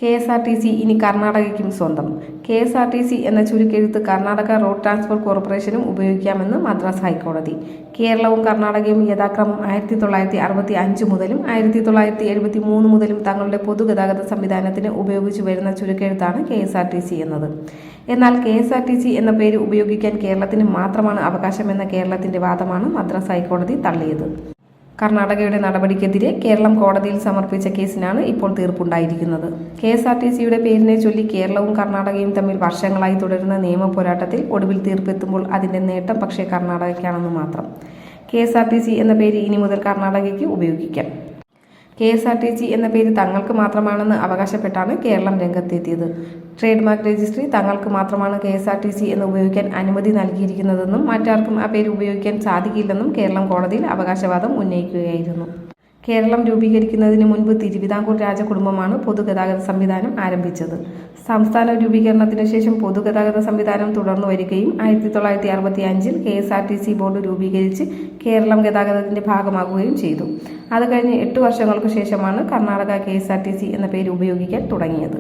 KSRTC ഇനി കർണാടകയ്ക്കും സ്വന്തം. KSRTC എന്ന ചുരുക്കെഴുത്ത് കർണാടക റോഡ് ട്രാൻസ്പോർട്ട് കോർപ്പറേഷനും ഉപയോഗിക്കാമെന്ന് മദ്രാസ് ഹൈക്കോടതി. കേരളവും കർണാടകയും യഥാക്രമം 1965 മുതലും 1973 മുതലും തങ്ങളുടെ പൊതുഗതാഗത സംവിധാനത്തിന് ഉപയോഗിച്ചു വരുന്ന ചുരുക്കെഴുത്താണ് KSRTC എന്നത്. എന്നാൽ KSRTC എന്ന പേര് ഉപയോഗിക്കാൻ കേരളത്തിന് മാത്രമാണ് അവകാശമെന്ന കേരളത്തിന്റെ വാദമാണ് മദ്രാസ് ഹൈക്കോടതി തള്ളിയത്. കർണാടകയുടെ നടപടിക്കെതിരെ കേരളം കോടതിയിൽ സമർപ്പിച്ച കേസിനാണ് ഇപ്പോൾ തീർപ്പുണ്ടായിരിക്കുന്നത്. KSRTCയുടെ പേരിനെ ചൊല്ലി കേരളവും കർണാടകയും തമ്മിൽ വർഷങ്ങളായി തുടരുന്ന നിയമ പോരാട്ടത്തിൽ ഒടുവിൽ തീർപ്പെത്തുമ്പോൾ അതിന്റെ നേട്ടം പക്ഷേ കർണാടകയ്ക്കാണെന്ന് മാത്രം. KSRTC എന്ന പേര് ഇനി മുതൽ കർണാടകയ്ക്ക് ഉപയോഗിക്കാം. KSRTC എന്ന പേര് തങ്ങൾക്ക് മാത്രമാണെന്ന് അവകാശപ്പെട്ടാണ് കേരളം രംഗത്തെത്തിയത്. ട്രേഡ് മാർക്ക് രജിസ്ട്രി തങ്ങൾക്ക് മാത്രമാണ് KSRTC എന്ന് ഉപയോഗിക്കാൻ അനുമതി നൽകിയിരിക്കുന്നതെന്നും മറ്റാർക്കും ആ പേര് ഉപയോഗിക്കാൻ സാധിക്കില്ലെന്നും കേരളം കോടതിയിൽ അവകാശവാദം ഉന്നയിക്കുകയായിരുന്നു. കേരളം രൂപീകരിക്കുന്നതിന് മുൻപ് തിരുവിതാംകൂർ രാജകുടുംബമാണ് പൊതുഗതാഗത സംവിധാനം ആരംഭിച്ചത്. സംസ്ഥാന രൂപീകരണത്തിനു ശേഷം പൊതുഗതാഗത സംവിധാനം തുടർന്നു വരികയും 1965 KSRTC ബോർഡ് രൂപീകരിച്ച് കേരളം ഗതാഗതത്തിന്റെ ഭാഗമാകുകയും ചെയ്തു. അത് കഴിഞ്ഞ് 8 വർഷങ്ങൾക്കു ശേഷമാണ് കർണാടക KSRTC എന്ന പേര് ഉപയോഗിക്കാൻ തുടങ്ങിയത്.